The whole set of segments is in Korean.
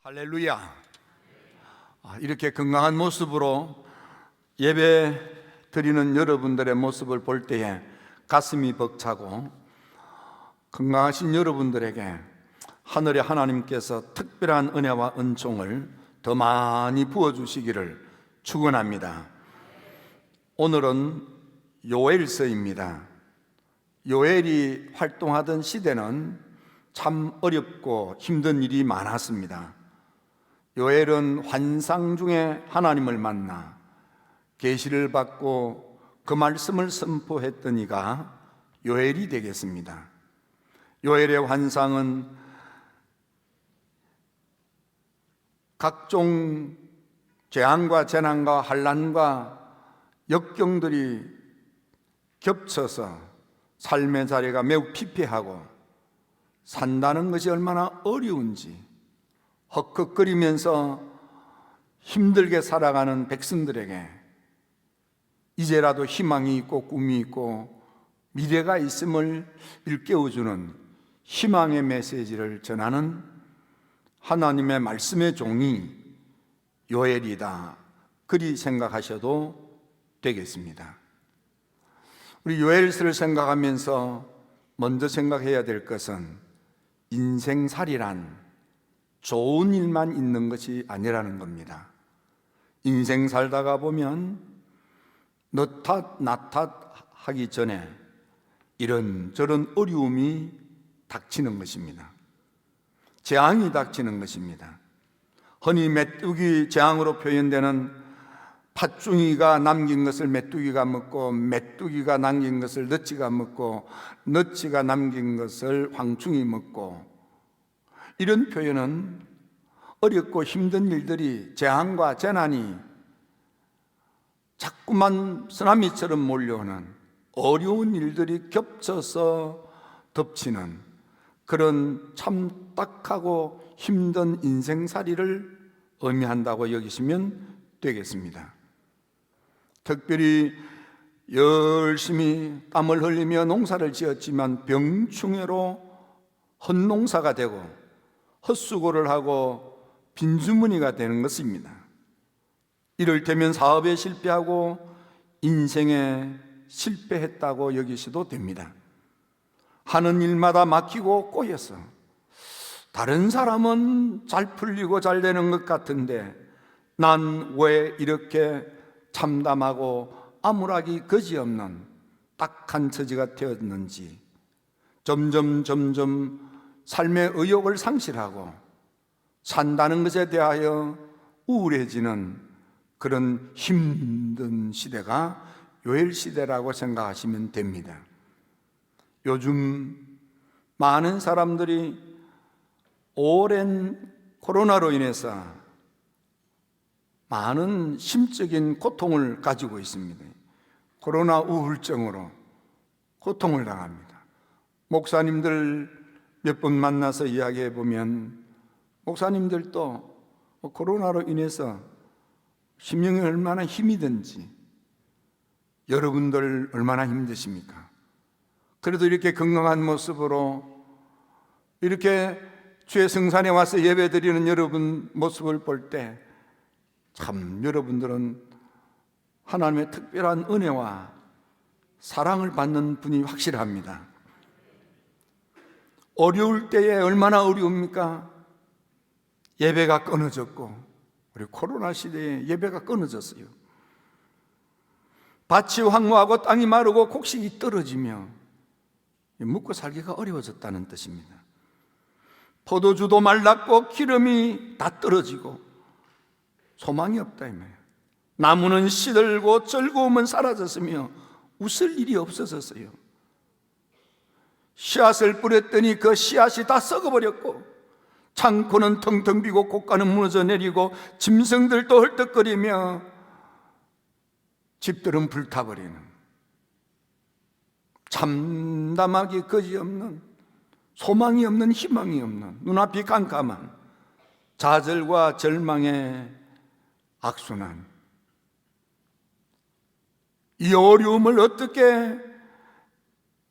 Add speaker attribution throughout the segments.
Speaker 1: 할렐루야. 이렇게 건강한 모습으로 예배 드리는 여러분들의 모습을 볼 때에 가슴이 벅차고, 건강하신 여러분들에게 하늘의 하나님께서 특별한 은혜와 은총을 더 많이 부어주시기를 축원합니다. 오늘은 요엘서입니다. 요엘이 활동하던 시대는 참 어렵고 힘든 일이 많았습니다. 요엘은 환상 중에 하나님을 만나 계시를 받고 그 말씀을 선포했던 이가 요엘이 되겠습니다. 요엘의 환상은 각종 재앙과 재난과 환난과 역경들이 겹쳐서 삶의 자리가 매우 피폐하고 산다는 것이 얼마나 어려운지, 헉헉거리면서 힘들게 살아가는 백성들에게 이제라도 희망이 있고 꿈이 있고 미래가 있음을 일깨워주는 희망의 메시지를 전하는 하나님의 말씀의 종이 요엘이다, 그리 생각하셔도 되겠습니다. 우리 요엘서를 생각하면서 먼저 생각해야 될 것은 인생살이란 좋은 일만 있는 것이 아니라는 겁니다. 인생 살다가 보면 너 탓, 나 탓 하기 전에 이런저런 어려움이 닥치는 것입니다. 재앙이 닥치는 것입니다. 흔히 메뚜기 재앙으로 표현되는 팥중이가 남긴 것을 메뚜기가 먹고, 메뚜기가 남긴 것을 너치가 먹고, 너치가 남긴 것을 황충이 먹고, 이런 표현은 어렵고 힘든 일들이, 재앙과 재난이 자꾸만 쓰나미처럼 몰려오는 어려운 일들이 겹쳐서 덮치는 그런 참 딱하고 힘든 인생살이를 의미한다고 여기시면 되겠습니다. 특별히 열심히 땀을 흘리며 농사를 지었지만 병충해로 헛농사가 되고 헛수고를 하고 빈주머니가 되는 것입니다. 이럴 때면 사업에 실패하고 인생에 실패했다고 여기셔도 됩니다. 하는 일마다 막히고 꼬여서 다른 사람은 잘 풀리고 잘 되는 것 같은데 난 왜 이렇게 참담하고 암울하기 그지없는 딱한 처지가 되었는지, 점점 삶의 의욕을 상실하고 산다는 것에 대하여 우울해지는 그런 힘든 시대가 요엘 시대라고 생각하시면 됩니다. 요즘 많은 사람들이 오랜 코로나로 인해서 많은 심적인 고통을 가지고 있습니다. 코로나 우울증으로 고통을 당합니다. 목사님들 몇 번 만나서 이야기해 보면 목사님들도 코로나로 인해서 심령이 얼마나 힘이 든지, 여러분들 얼마나 힘드십니까? 그래도 이렇게 건강한 모습으로 이렇게 주의 성산에 와서 예배 드리는 여러분 모습을 볼 때 참 여러분들은 하나님의 특별한 은혜와 사랑을 받는 분이 확실합니다. 어려울 때에 얼마나 어려웁니까? 예배가 끊어졌고, 우리 코로나 시대에 예배가 끊어졌어요. 밭이 황무하고 땅이 마르고 곡식이 떨어지며 먹고 살기가 어려워졌다는 뜻입니다. 포도주도 말랐고 기름이 다 떨어지고 소망이 없다 이 말이에요. 나무는 시들고 즐거움은 사라졌으며 웃을 일이 없어졌어요. 씨앗을 뿌렸더니 그 씨앗이 다 썩어버렸고, 창고는 텅텅 비고 곡간은 무너져 내리고 짐승들도 헐떡거리며 집들은 불타버리는 참담하기 그지없는, 소망이 없는, 희망이 없는, 눈앞이 깜깜한 좌절과 절망의 악순환, 이 어려움을 어떻게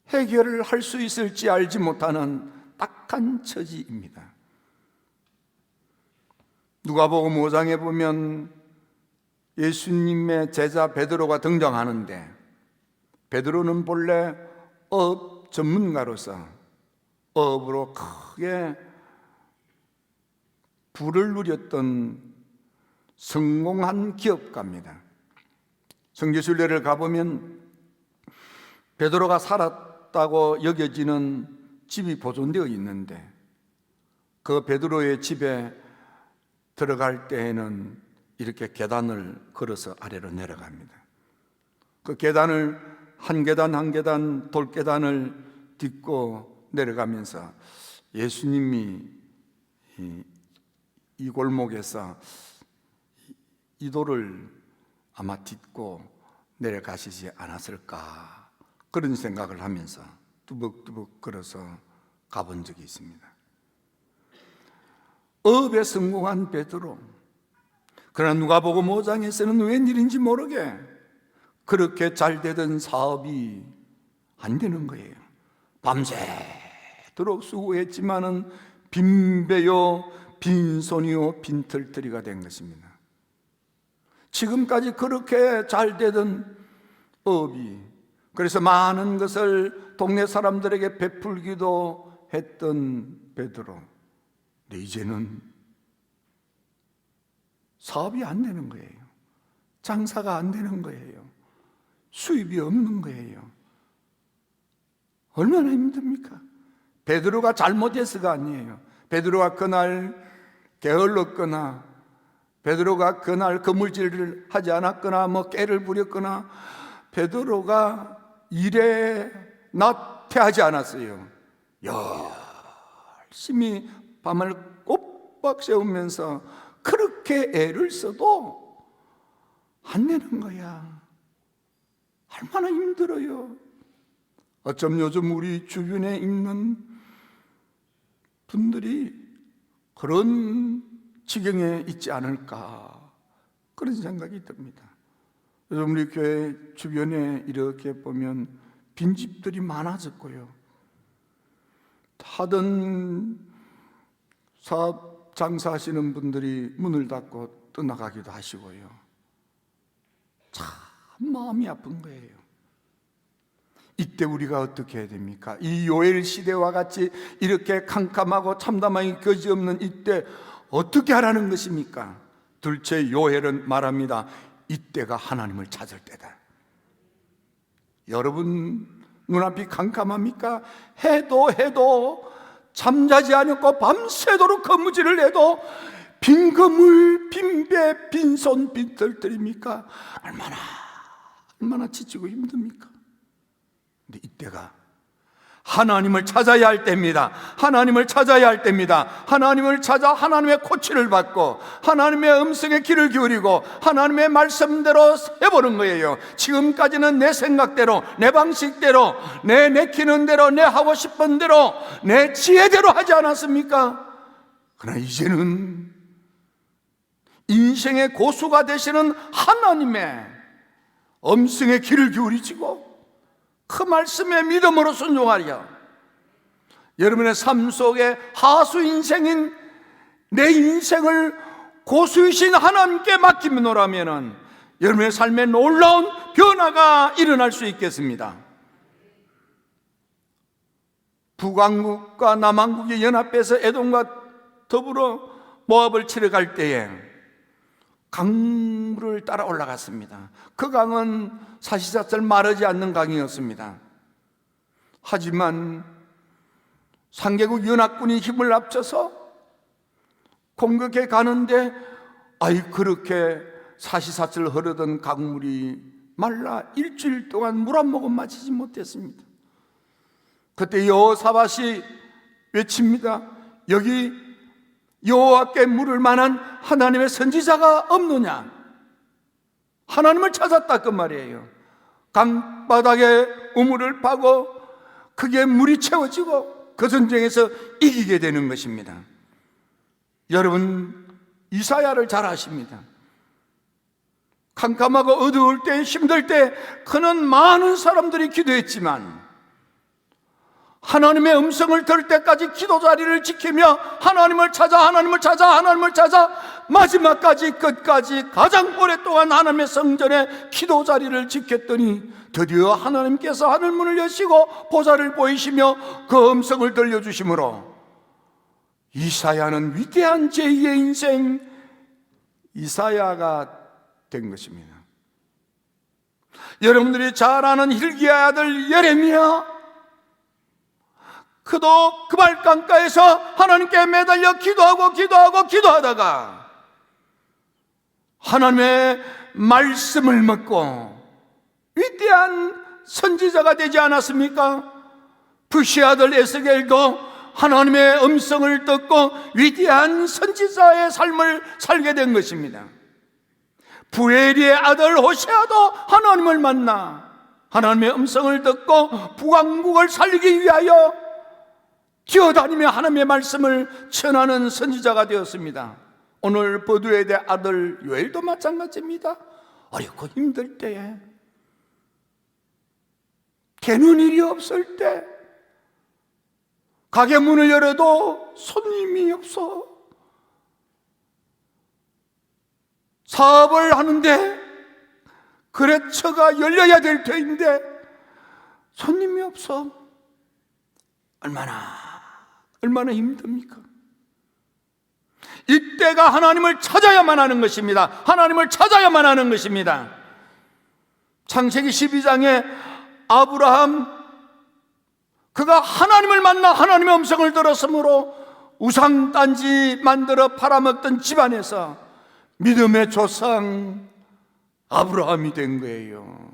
Speaker 1: 해결을 할 수 있을지 알지 못하는 딱한 처지입니다. 누가복음 5장에 보면 예수님의 제자 베드로가 등장하는데, 베드로는 본래 어업 전문가로서 어업으로 크게 부를 누렸던 성공한 기업가입니다. 성지순례를 가보면 베드로가 살았다고 여겨지는 집이 보존되어 있는데, 그 베드로의 집에 들어갈 때에는 이렇게 계단을 걸어서 아래로 내려갑니다. 그 계단을 한 계단 한 계단 돌계단을 딛고 내려가면서 예수님이 이 골목에서 이 돌을 아마 딛고 내려가시지 않았을까, 그런 생각을 하면서 뚜벅뚜벅 걸어서 가본 적이 있습니다. 어업에 성공한 베드로, 그러나 누가복음 5장에서는 웬일인지 모르게 그렇게 잘 되던 사업이 안 되는 거예요. 밤새도록 수고했지만은 빈배요 빈손이요 빈털터리가 된 것입니다. 지금까지 그렇게 잘 되던 업이, 그래서 많은 것을 동네 사람들에게 베풀기도 했던 베드로, 근데 이제는 사업이 안 되는 거예요. 장사가 안 되는 거예요. 수입이 없는 거예요. 얼마나 힘듭니까? 베드로가 잘못해서가 아니에요. 베드로가 그날 게을렀거나, 베드로가 그날 그물질을 하지 않았거나, 깨를 부렸거나, 베드로가 일에 나태하지 않았어요. 열심히 밤을 꼬박 새우면서 그렇게 애를 써도 안 되는 거야. 얼마나 힘들어요. 어쩜 요즘 우리 주변에 있는 분들이 그런 지경에 있지 않을까, 그런 생각이 듭니다. 요즘 우리 교회 주변에 이렇게 보면 빈집들이 많아졌고요, 하던 사업 장사하시는 분들이 문을 닫고 떠나가기도 하시고요. 참 마음이 아픈 거예요. 이때 우리가 어떻게 해야 됩니까? 이 요엘 시대와 같이 이렇게 캄캄하고 참담하기 거지없는 이때 어떻게 하라는 것입니까? 둘째, 요엘은 말합니다. 이때가 하나님을 찾을 때다. 여러분 눈앞이 캄캄합니까? 해도 잠자지 않고 밤새도록 거무질을 해도 빈 거물, 빈배, 빈손, 빈털들입니까? 얼마나 지치고 힘듭니까? 근데 이때가 하나님을 찾아야 할 때입니다. 하나님을 찾아야 할 때입니다. 하나님을 찾아 하나님의 코치를 받고 하나님의 음성에 귀를 기울이고 하나님의 말씀대로 해보는 거예요. 지금까지는 내 생각대로, 내 방식대로, 내 내키는 대로, 내 하고 싶은 대로, 내 지혜대로 하지 않았습니까? 그러나 이제는 인생의 고수가 되시는 하나님의 음성에 귀를 기울이시고 그 말씀에 믿음으로 순종하려, 여러분의 삶 속에 하수 인생인 내 인생을 고수이신 하나님께 맡기노라면 여러분의 삶에 놀라운 변화가 일어날 수 있겠습니다. 북왕국과 남왕국이 연합해서 에돔과 더불어 모압을 치러 갈 때에 강물을 따라 올라갔습니다. 그 강은 사시사철 마르지 않는 강이었습니다. 하지만 상개국 연합군이 힘을 합쳐서 공격해 가는데 그렇게 사시사철 흐르던 강물이 말라 일주일 동안 물 한 모금 마시지 못했습니다. 그때 여호사밧이 외칩니다. 여기 여호와께 물을 만한 하나님의 선지자가 없느냐? 하나님을 찾았다 그 말이에요. 강바닥에 우물을 파고 그게 물이 채워지고 그 전쟁에서 이기게 되는 것입니다. 여러분 이사야를 잘 아십니다. 캄캄하고 어두울 때, 힘들 때 그는 많은 사람들이 기도했지만 하나님의 음성을 들을 때까지 기도 자리를 지키며 하나님을 찾아 하나님을 찾아 하나님을 찾아 마지막까지 끝까지 가장 오랫동안 하나님의 성전에 기도 자리를 지켰더니 드디어 하나님께서 하늘문을 여시고 보좌를 보이시며 그 음성을 들려주심으로 이사야는 위대한 제2의 인생 이사야가 된 것입니다. 여러분들이 잘 아는 hilki야의 아들 예레미야, 그도 그발강가에서 하나님께 매달려 기도하다가 하나님의 말씀을 먹고 위대한 선지자가 되지 않았습니까? 부시 아들 에스겔도 하나님의 음성을 듣고 위대한 선지자의 삶을 살게 된 것입니다. 부엘리의 아들 호세아도 하나님을 만나 하나님의 음성을 듣고 북왕국을 살리기 위하여 기어다니며 하나님의 말씀을 전하는 선지자가 되었습니다. 오늘 버두엘의 아들 요엘도 마찬가지입니다. 어렵고 힘들 때에, 되는 일이 없을 때, 가게 문을 열어도 손님이 없어 사업을 하는데 거래처가 열려야 될 때인데 손님이 없어. 얼마나 힘듭니까? 이때가 하나님을 찾아야만 하는 것입니다. 하나님을 찾아야만 하는 것입니다. 창세기 12장에 아브라함, 그가 하나님을 만나 하나님의 음성을 들었으므로 우상단지 만들어 팔아먹던 집안에서 믿음의 조상 아브라함이 된 거예요.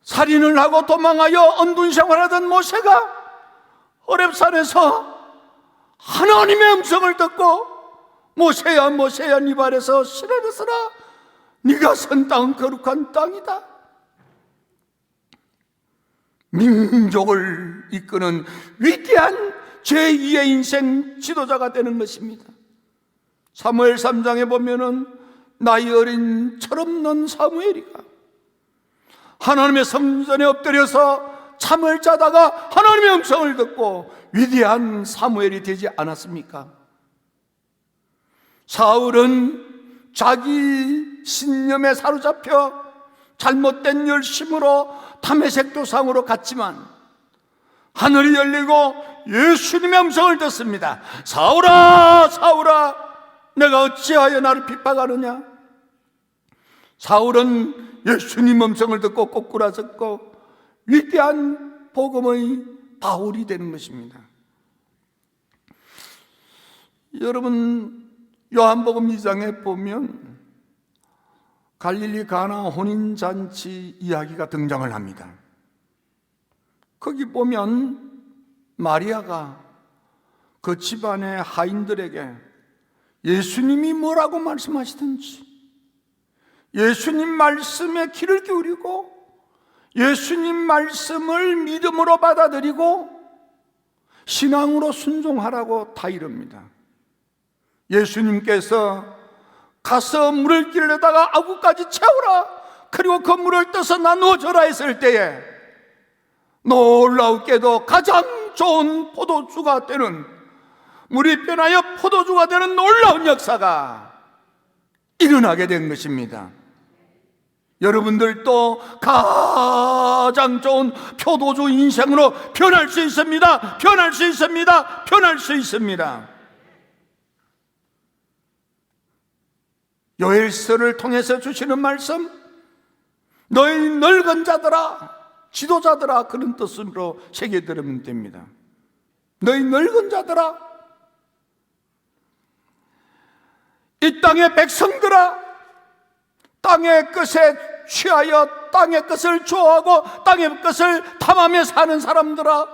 Speaker 1: 살인을 하고 도망하여 언둔 생활하던 모세가 호렙산에서 하나님의 음성을 듣고 모세야 모세야 네 발에서 실을 벗어라, 네가 선 땅은 거룩한 땅이다. 민족을 이끄는 위대한 제2의 인생 지도자가 되는 것입니다. 사무엘 3장에 보면은 나이 어린 철없는 사무엘이가 하나님의 성전에 엎드려서 잠을 자다가 하나님의 음성을 듣고 위대한 사무엘이 되지 않았습니까? 사울은 자기 신념에 사로잡혀 잘못된 열심으로 다메섹 도상으로 갔지만 하늘이 열리고 예수님의 음성을 듣습니다. 사울아 사울아 내가 어찌하여 나를 핍박하느냐? 사울은 예수님 음성을 듣고 꼬꾸라졌고 위대한 복음의 바울이 되는 것입니다. 여러분, 요한복음 2장에 보면 갈릴리 가나 혼인잔치 이야기가 등장을 합니다. 거기 보면 마리아가 그 집안의 하인들에게 예수님이 뭐라고 말씀하시든지 예수님 말씀에 귀를 기울이고 예수님 말씀을 믿음으로 받아들이고 신앙으로 순종하라고 다 이릅니다. 예수님께서 가서 물을 길러다가 아구까지 채우라, 그리고 그 물을 떠서 나누어줘라 했을 때에 놀라우게도 가장 좋은 포도주가 되는, 물이 변하여 포도주가 되는 놀라운 역사가 일어나게 된 것입니다. 여러분들도 가장 좋은 포도주 인생으로 변할 수 있습니다. 변할 수 있습니다. 변할 수 있습니다. 요엘서를 통해서 주시는 말씀, 너희 늙은 자들아, 지도자들아, 그런 뜻으로 새겨들으면 됩니다. 너희 늙은 자들아, 이 땅의 백성들아, 땅의 것에 취하여 땅의 것을 좋아하고 땅의 것을 탐하며 사는 사람들아,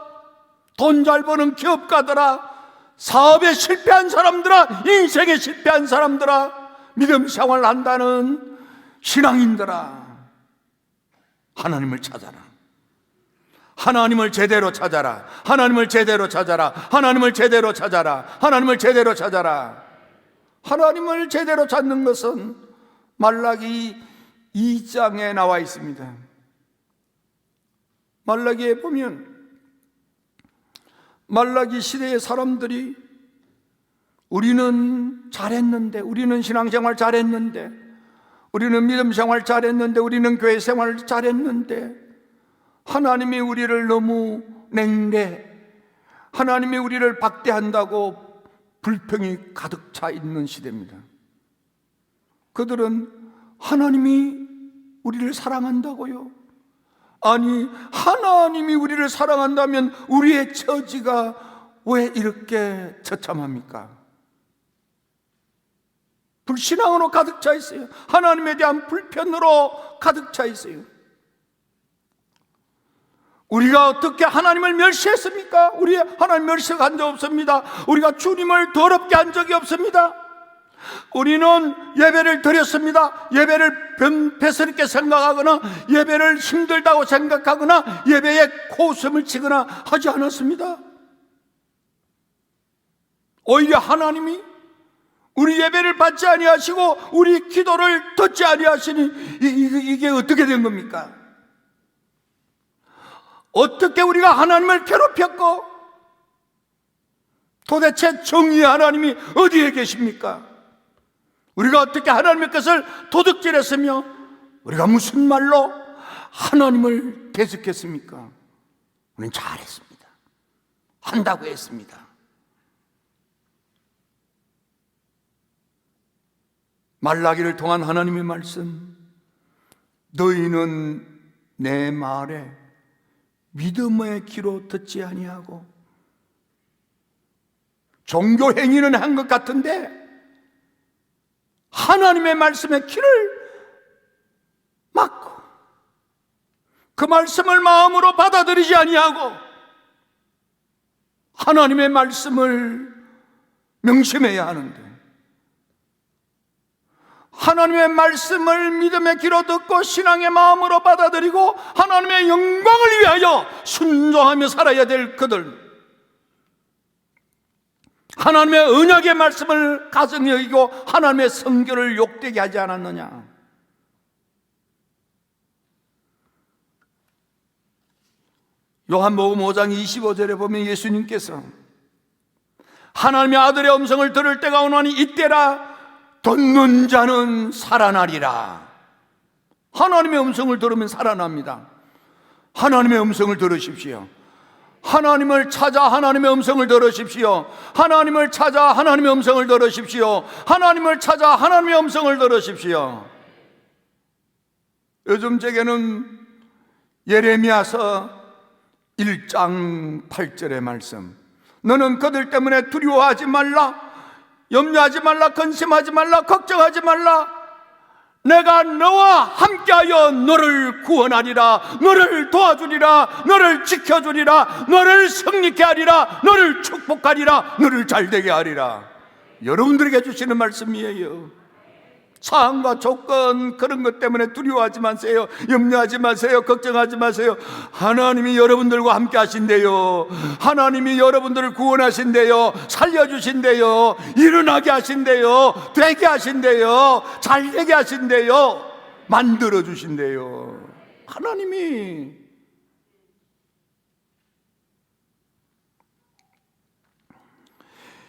Speaker 1: 돈 잘 버는 기업가들아, 사업에 실패한 사람들아, 인생에 실패한 사람들아, 믿음 생활을 한다는 신앙인들아, 하나님을 찾아라. 하나님을 제대로 찾아라. 하나님을 제대로 찾아라. 하나님을 제대로 찾아라. 하나님을 제대로 찾아라. 하나님을 제대로 찾는 것은 말라기 2장에 나와 있습니다. 말라기에 보면 말라기 시대의 사람들이 우리는 잘했는데, 우리는 신앙생활 잘했는데, 우리는 믿음생활 잘했는데, 우리는 교회생활 잘했는데 하나님이 우리를 너무 냉래, 하나님이 우리를 박대한다고 불평이 가득 차 있는 시대입니다. 그들은 하나님이 우리를 사랑한다고요? 아니, 하나님이 우리를 사랑한다면 우리의 처지가 왜 이렇게 처참합니까? 불신앙으로 가득 차 있어요. 하나님에 대한 불편으로 가득 차 있어요. 우리가 어떻게 하나님을 멸시했습니까? 우리 하나님 멸시한 적 없습니다. 우리가 주님을 더럽게 한 적이 없습니다. 우리는 예배를 드렸습니다. 예배를 배설있게 생각하거나 예배를 힘들다고 생각하거나 예배에 코웃음을 치거나 하지 않았습니다. 오히려 하나님이 우리 예배를 받지 아니하시고 우리 기도를 듣지 아니하시니 이게 어떻게 된 겁니까? 어떻게 우리가 하나님을 괴롭혔고 도대체 정의의 하나님이 어디에 계십니까? 우리가 어떻게 하나님의 것을 도둑질했으며 우리가 무슨 말로 하나님을 대적했습니까? 우리는 잘했습니다. 한다고 했습니다. 말라기를 통한 하나님의 말씀, 너희는 내 말에 믿음의 귀로 듣지 아니하고, 종교 행위는 한 것 같은데 하나님의 말씀에 귀를 막고 그 말씀을 마음으로 받아들이지 아니하고 하나님의 말씀을 명심해야 하는데, 하나님의 말씀을 믿음의 귀로 듣고 신앙의 마음으로 받아들이고 하나님의 영광을 위하여 순종하며 살아야 될 그들, 하나님의 언약의 말씀을 가슴에 여기고 하나님의 성결을 욕되게 하지 않았느냐? 요한복음 5장 25절에 보면 예수님께서 하나님의 아들의 음성을 들을 때가 오나니 이때라, 듣는 자는 살아나리라. 하나님의 음성을 들으면 살아납니다. 하나님의 음성을 들으십시오. 하나님을 찾아 하나님의 음성을 들으십시오. 하나님을 찾아 하나님의 음성을 들으십시오. 하나님을 찾아 하나님의 음성을 들으십시오. 요즘 제게는 예레미야서 1장 8절의 말씀, 너는 그들 때문에 두려워하지 말라, 염려하지 말라, 근심하지 말라, 걱정하지 말라. 내가 너와 함께하여 너를 구원하리라, 너를 도와주리라, 너를 지켜주리라, 너를 승리케 하리라, 너를 축복하리라, 너를 잘되게 하리라. 여러분들에게 주시는 말씀이에요. 상황과 조건 그런 것 때문에 두려워하지 마세요. 염려하지 마세요. 걱정하지 마세요. 하나님이 여러분들과 함께 하신대요. 하나님이 여러분들을 구원하신대요. 살려주신대요. 일어나게 하신대요. 되게 하신대요. 잘되게 하신대요. 만들어주신대요. 하나님이.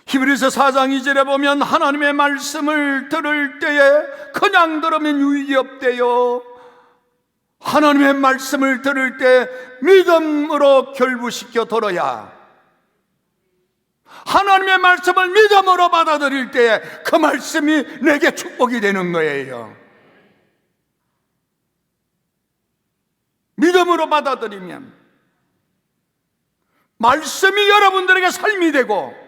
Speaker 1: 히브리서 4장 2절에 보면 하나님의 말씀을 들을 때에 그냥 들으면 유익이 없대요. 하나님의 말씀을 들을 때 믿음으로 결부시켜 들어야, 하나님의 말씀을 믿음으로 받아들일 때 그 말씀이 내게 축복이 되는 거예요. 믿음으로 받아들이면 말씀이 여러분들에게 삶이 되고,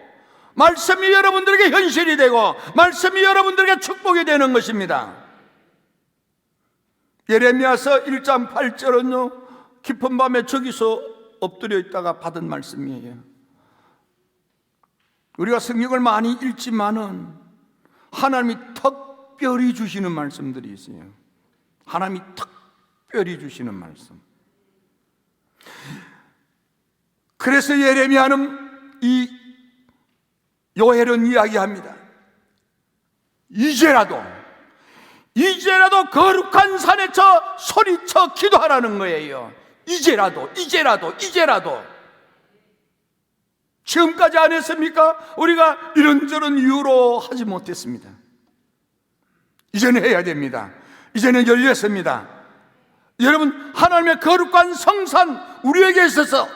Speaker 1: 말씀이 여러분들에게 현실이 되고, 말씀이 여러분들에게 축복이 되는 것입니다. 예레미야서 1장 8절은요, 깊은 밤에 저기서 엎드려 있다가 받은 말씀이에요. 우리가 성경을 많이 읽지만은 하나님이 특별히 주시는 말씀들이 있어요. 하나님이 특별히 주시는 말씀. 그래서 예레미야는 이 요엘은 이야기합니다. 이제라도 거룩한 산에서 소리쳐 기도하라는 거예요. 이제라도 지금까지 안 했습니까? 우리가 이런저런 이유로 하지 못했습니다. 이제는 해야 됩니다. 이제는 열렸습니다. 여러분, 하나님의 거룩한 성산, 우리에게 있어서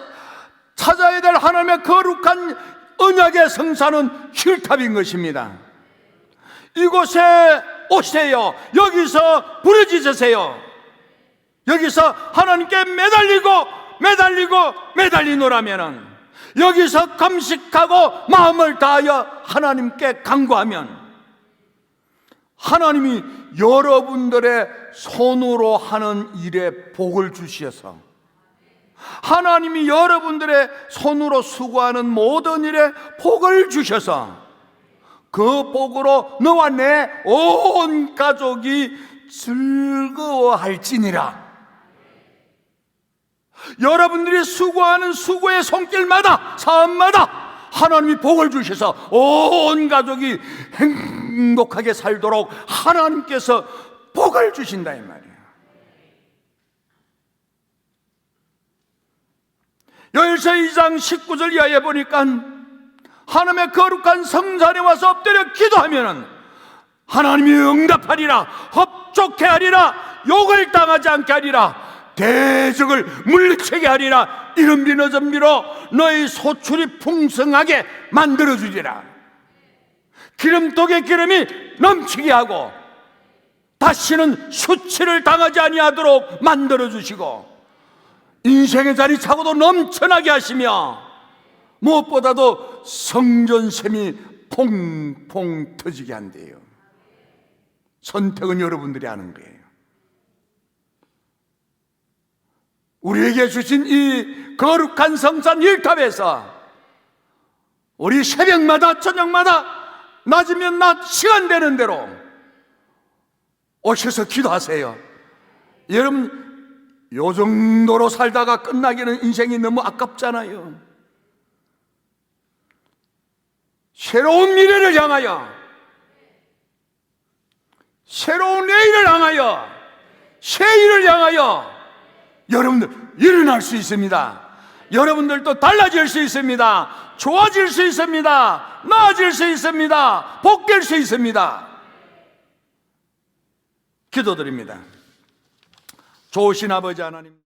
Speaker 1: 찾아야 될 하나님의 거룩한 언약의 성산은 힐탑인 것입니다. 이곳에 오세요. 여기서 부르짖으세요. 여기서 하나님께 매달리노라면은, 여기서 감식하고 마음을 다하여 하나님께 간구하면 하나님이 여러분들의 손으로 하는 일에 복을 주셔서, 하나님이 여러분들의 손으로 수고하는 모든 일에 복을 주셔서 그 복으로 너와 내 온 가족이 즐거워할지니라. 여러분들이 수고하는 수고의 손길마다, 사업마다 하나님이 복을 주셔서 온 가족이 행복하게 살도록 하나님께서 복을 주신다 이 말이에요. 요엘서 2장 19절 이하에 보니까 하나님의 거룩한 성산에 와서 엎드려 기도하면 하나님이 응답하리라, 흡족해 하리라, 욕을 당하지 않게 하리라, 대적을 물리치게 하리라, 이른 비 늦은 비로 너희 소출이 풍성하게 만들어주리라. 기름독에 기름이 넘치게 하고 다시는 수치를 당하지 아니하도록 만들어주시고 인생의 자리 차고도 넘쳐나게 하시며 무엇보다도 성전샘이 퐁퐁 터지게 한대요. 선택은 여러분들이 하는 거예요. 우리에게 주신 이 거룩한 성산 힐탑에서 우리 새벽마다 저녁마다 낮이면 낮 시간 되는 대로 오셔서 기도하세요. 여러분, 요 정도로 살다가 끝나기는 인생이 너무 아깝잖아요. 새로운 미래를 향하여, 새로운 내일을 향하여, 새 일을 향하여 여러분들 일어날 수 있습니다. 여러분들도 달라질 수 있습니다. 좋아질 수 있습니다. 나아질 수 있습니다. 복될 수 있습니다. 기도드립니다. 좋으신 아버지 하나님,